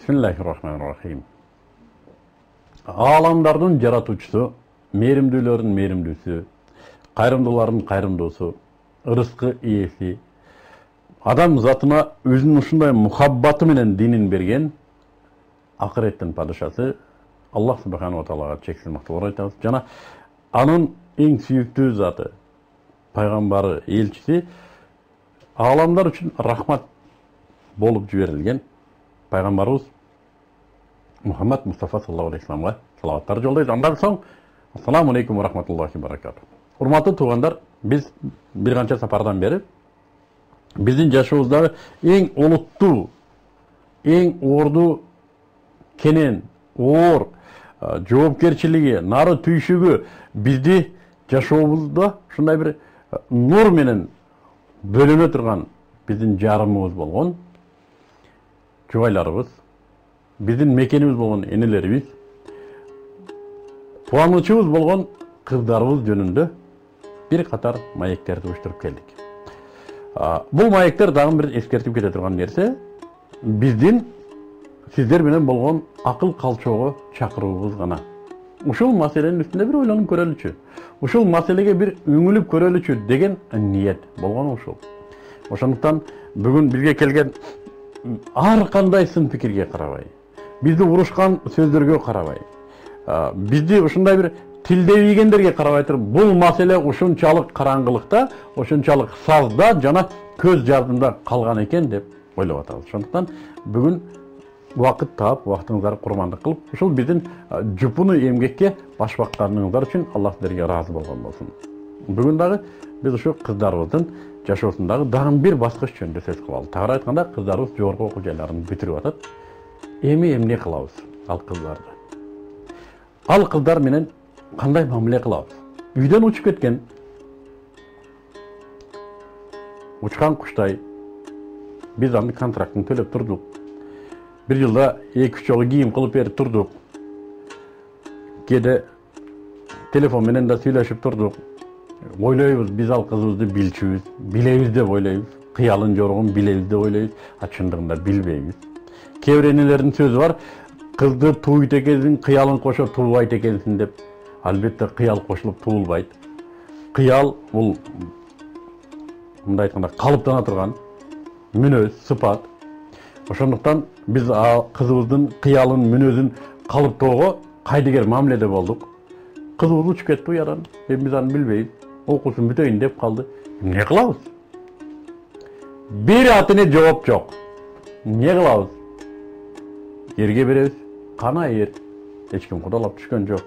Bismillahirrahmanirrahim. Alamdardын жаратуучусу, мээримдүүлөрдүн мээримдүүсү, кайрымдуулардын кайрымдуусу, ырыскы ээси, адам затына өзүнүн ушундай мухаббаты менен динин берген акыреттин падышасы Аллах субханаху ва таалага чексиз мактоолор айтабыз. Жана анын эң сүйүктүү заты, пайгамбары, элчиси аламдар үчүн рахмат болуп жиберилген пайгамбарыбыз Мухаммад Мустафа саллаллаху алейхи вассаламга салаваттар жолдойбуз. Андан соң ассаламу алейкум ва рахматуллахи ва баракатух. Урматтуу туугандар, биз бир канча сапардан бери биздин жашообуздагы эң олуттуу, эң орду кенен, оор, жоопкерчилиги, нары түйшүгү бизди жашообузда ушундай бир нур менен бөлөнө турган биздин жарымыбыз болгон жубайларыбыз, биздин мекенибиз болгон энелерибиз, кубанычыбыз болгон кыздарыбыз жөнүндө бир катар маектерди уюштуруп келдик. Бул маектер дагы бир эскертип кете турган нерсе, биздин сиздер менен болгон акыл калчоого чакыруубуз гана. Ушул маселенин үстүндө бир ойлонуп көрөлүчү, ушул маселеге бир үңүлүп көрөлүчү деген ниет болгон ушул. Ошондуктан бүгүн бизге келген ар кандай сын пикирге карабай, бизди урушкан сөздөргө карабай, бизди ушундай бир тилдебейгендерге карабай туруп, бул маселе ушунчалык караңгылыкта, ушунчалык сазда жана көз жардымда калган экен деп ойлоп атабыз. Ошондуктан бүгүн убакыт таап, убактыңыздарды курмандык кылып, ушул биздин жупуну эмгекке баш бакканыңыздар үчүн Аллах силерге ыраазы болгон болсун. Бүгүн дагы биз ушу кыздарыбыздын жашоосундагы дагы бир баскыч жөнүндө сөз кылалы. Тагыраак айтканда, кыздарыбыз жогорку окуу жайларын бүтүрүп атат. Эми эмне кылабыз ал кыздарды? Ал кыздар менен кандай мамиле кылабыз? Үйдөн учуп кеткен, учкан куштай биз аны контрактын төлөп турдук. Бир жылда 2-3 жолу кийим кылып берип турдук. Кээде телефон менен да сүйлөшүп турдук. Ойлойбуз, биз ал кызыбызды билчүбүз, билебиз деп ойлойбуз. Кыялын жорогун билебиз деп ойлойбуз, а чындыгында билбейбиз. Кээ бир энелердин сөзү бар, кызды тууйт экенсиң, кыялын кошо туубайт экенсиң деп. Албетте кыял кошулуп туулбайт. Кыял бул мындай айтканда калыптана турган мүнөз, сыпат. Ошондуктан биз кызыбыздын кыялын, мүнөзүн калыптоого кайдыгер мамиледе болдук. Кызыбыз учуп кетти уядан, биз аны билбейбиз. Окуусун бүтөйүн деп калды. Эмне кылабыз? Бир атыне жооп жок. Эмне кылабыз? Эрге беребиз. Кана эр. Эч ким кудалап түшкөн жок.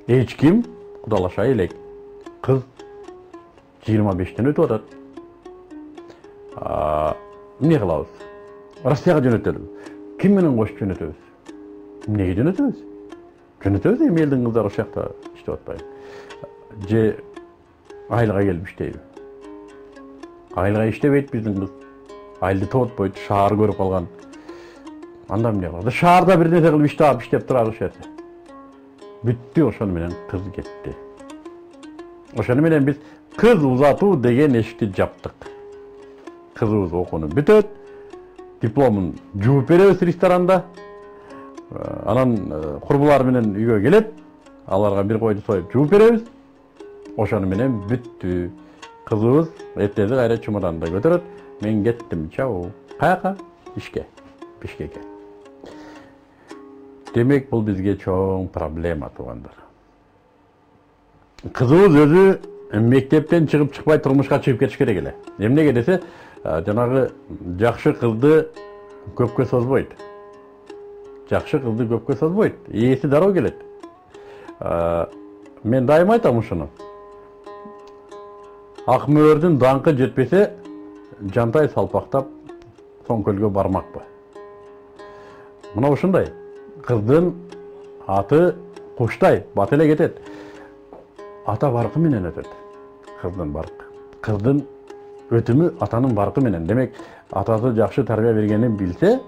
Эч ким кудалаша элек. Кыз 25тен өтүп атат. Эмне кылабыз? Россияга жөнөтөлүбү. Ким менен кошуп жөнөтөбүз? Эмнеге жөнөтөбүз? Жөнөтөбүз эми элдин кыздары ошол жакта иштеп атпайбы? Же айылга келип иштейби? Айылга иштебейт биздин кыз. Айылды тоотпойт, шаар көрүп калган. Анда эмне кылат? Шаарда бир нерсе кылып иштеп турар ошол жерде. Бүттү, ошону менен кыз кетти. Ошону менен биз кыз узатуу деген эшикти жаптык. Кызыбыз окууну бүтөт, дипломун жууп беребиз ресторанда. Анан курбулар менен үйгө келет, аларга бир койду союп жууп беребиз. Ошону менен бүттү. Кызыбыз эртеси кайра чемоданды көтөрөт. Мен кеттим, чау. Каяка? Ишке, Бишкекке. Демек, бул бизге чоң проблема туугандар. Кызыбыз өзү мектептен чыгып-чыкпай турмушка чыгып кетиш керек эле. Эмнеге десе, жанагы жакшы кызды көпкө созбойт. Жакшы кызды көпкө созбойт. Ээси дароо келет. Мен дайым айтам ушуну. Ак мөөрдүн даңкы жетпесе, жантай салпактап соң көлгө бармакпы. Мына ушундай. Кыздын аты куштай бат эле кетет. Ата баркы менен өтөт. Кыздын баркы. Кыздын өтүмү атанын баркы менен. Демек, атасы жакшы тарбия бергенин билсе,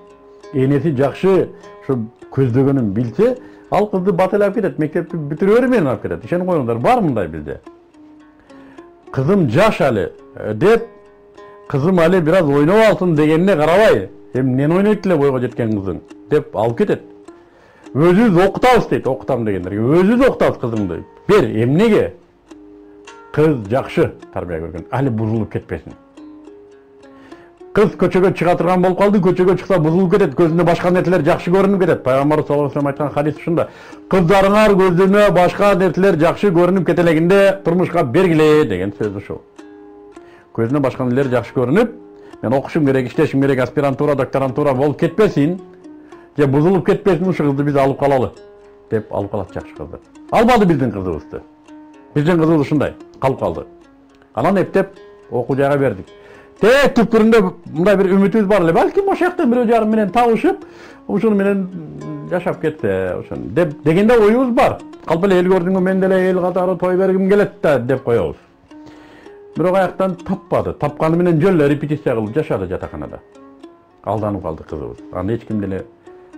энеси жакшы ушу көздөгөнүн билсе, ал кызды бат эле алып кетет, мектепти бүтүрөбөр менен алып кетет. Ишенип коюңдар, бар мындай бизде. Кызым жаш али деп, кызым али бир аз ойноп алсын дегенине карабай, Эмнени ойнойт эле бойго жеткен кызың деп алып кетет. Өзүбүз окутабыз дейт, окутам дегендерге. Өзүбүз окутабыз кызыңды. Бер, эмнеге? Кыз жакшы тарбия көргөн, али бузулуп кетпесин. Кыз көчөгө чыга турган болуп калды, көчөгө чыкса бузулуп кетет, көзүнө башка нерселер жакшы көрүнүп кетет. Пайгамбар саллаллаху алейхи айткан хадис ушунда. Кыздарыңар көзүнө башка нерселер жакшы көрүнүп кетелегинде турмушка бергиле деген сөз ушул. Көзүнө башка нерселер жакшы көрүнүп, мен окушум керек, иштешим керек, аспирантура, докторантура болуп кетпесин, же бузулуп кетпесин, ушу кызды биз алып калалы деп алып калат жакшы кызды. Албады биздин кызыбызды. Биздин кызыбыз ушундай калып калды. Анан эптеп окуу жайга бердик. Түпкүрүндө мындай бир үмүтүбүз бар эле. Балким ошол жакта бирөө жарым менен табышып, ушуну менен жашап кетсе, ошон деп дегенде оюбуз бар. Калп эле эл көрдүңбү, мен деле эл катары той бергим келет да деп коебуз. Бирок аяктан таппады. Тапканы менен жөн репетиция кылып жашады жатаканада. Алданып калды кызыбыз. Аны эч ким деле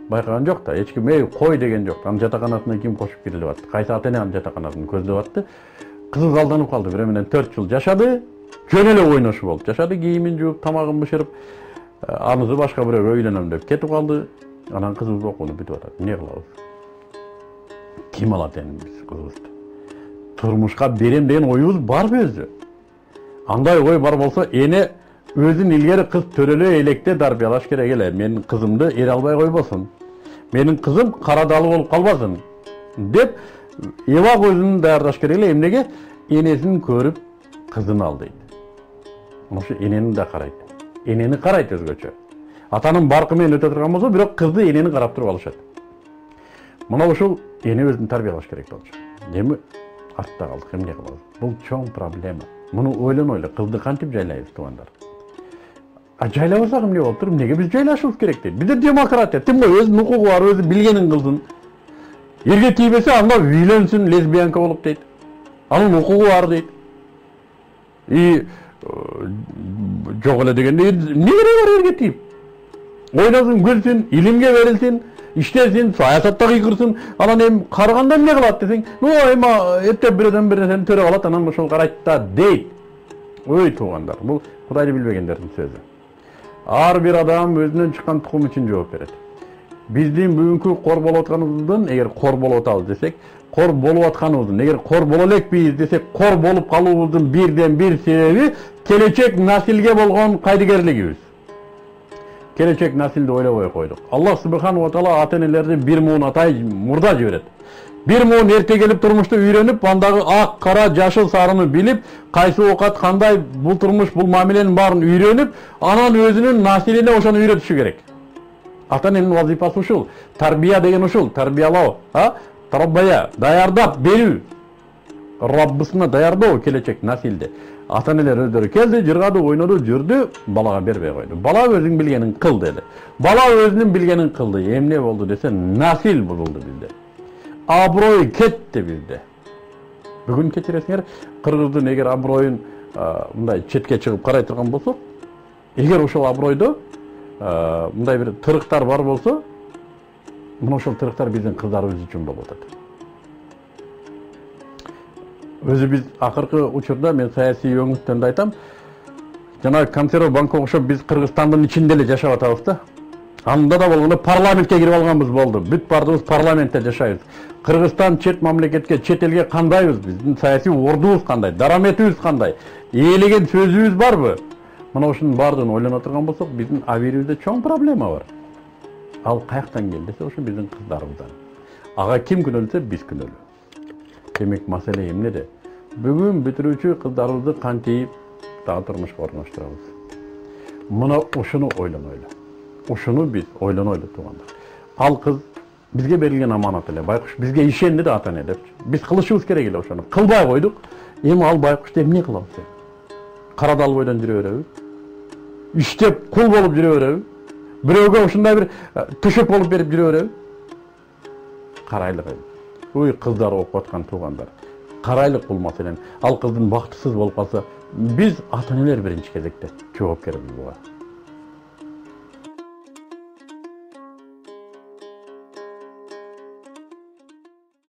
байкаган жок да, эч ким кой деген жок. Аны жатаканасына ким кошуп кирип атты? Кайсы ата-эне аны жатаканасын көздөп атты? Кызыбыз алданып калды. Бирөө менен 4 жыл жашады. Жөн эле ойношу болуп жашады, кийимин жууп, тамагын бышырып, анысы башка бирөөгө үйлөнөм деп кетип калды. Анан кызыбыз окууну бүтүп атат. Эмне кылабыз? Ким алат эми биз кызыбызды? Турмушка берем деген оюбуз барбы өзү? Андай ой бар болсо, эне өзүн илгери кыз төрөлө электе тарбиялаш керек эле. Менин кызымды эре албай койбосун. Менин кызым кара далы болуп калбасын деп эбак өзүн даярдаш керек эле. Эмнеге? Энесин көрүп кызын ал дейт. Ошо энени да карайт. Энени карайт өзгөчө. Атанын баркы менен өтө турган болсо, бирок кызды энени карап туруп алышат. Мына ушул эне өзүн тарбиялаш керек болчу. Эми артта калдык, эмне кылабыз? Бул чоң проблема. Муну ойлонойлу, кызды кантип жайлайбыз, туугандар? Жайлабасак эмне болуп тур? Эмнеге биз жайлашыбыз керек дейт? Бизде демократия, тим өзүнүн укугу бар, өзү билгенин кылсын. Эрге тийбесе анда үйлөнсүн, лесбиянка болуп дейт. Анын укугу бар дейт. Жок эле дегенде эмне кереги бар эрге тийип? Ойносун, күлсүн, илимге берилсин, иштесин, саясатта кыйкырсын, анан эми караганда эмне кылат десең, эми эптеп бирөөдөн бир нерсени төрөп алат, анан ошол карайт да дейт. Ой туугандар, бул Кудайды билбегендердин сөзү. Ар бир адам өзүнөн чыккан тукум үчүн жооп берет. Биздин бүгүнкү кор болуп атканыбыздан, эгер кор болуп атабыз десек, кор болуп атканыбыздын, эгер кор боло элекпиз десек, кор болуп калуубуздун бирден бир себеби келечек насилге болгон кайдыгерлигибиз. Келечек насилди ойлобой койдук. Аллах субханаху ва таала ата-энелерди бир муун атай мурда жиберет. Бир муун эрте келип турмушту үйрөнүп, андагы ак, кара, жашыл, сарыны билип, кайсы оокат кандай, бул турмуш, бул мамиленин баарын үйрөнүп, анан өзүнүн насилине ошону үйрөтүшү керек. Ата-эненин вазифасы ушул. Тарбия деген ушул, тарбиялоо, тарбия, даярдап берүү. Раббысына даярдоо келечек насилди. Ата-энелер өздөрү келди, жыргады, ойноду, жүрдү, балага бербей койду. Бала өзүнүн билгенин кыл деди. Бала өзүнүн билгенин кылды. Эмне болду десе, насил бузулду бизде. Аброй кетти бизде. Бүгүн кечиресиңер, кыргыздын эгер аброюн мындай четке чыгып карай турган болсок, эгер ошол абройдо мындай бир тырыктар бар болсо, мына ошол тырыктар биздин кыздарыбыз үчүн болуп атат. Өзү биз акыркы учурда мен саясий өңүттөн да айтам, жана консерва банкка окшоп биз Кыргызстандын ичинде эле жашап атабыз да. Анда да болгондо парламентке кирип алганбыз болду. Бүт бардыгыбыз парламентте жашайбыз. Кыргызстан чет мамлекетке, чет элге кандайбыз? Биздин саясий ордубуз кандай, дараметибиз кандай? Ээлеген сөзүбүз барбы? Мына ошонун баардыгын ойлоно турган болсок, биздин абийибизде чоң проблема бар. Ал каяктан келди десе, ошо биздин кыздарыбыздан. Ага ким күнөөлөсө, биз күнөөлүү. Демек маселе эмнеде? Бүгүн бүтүрүүчү кыздарыбызды кантип дагы турмушка орноштурабыз? Мына ушуну ойлонойлу. Ушуну биз ойлонойлу туугандар. Ал кыз бизге берилген аманат эле. Байкуш бизге ишенди да ата-эне депчи. Биз кылышыбыз керек эле ошону. Кылбай койдук. Эми ал байкушты эмне кылабыз? Кара дал бойдон жүрө береби? Иштеп кул болуп жүрө береби? Бирөөгө ушундай бир төшөк болуп берип жүрө береби? Карайлык. Ой кыздар окуп аткан туугандар. Карайлык бул маселени. Ал кыздын бактысыз болуп калса, биз ата-энелер биринчи кезекте жоопкербиз буга.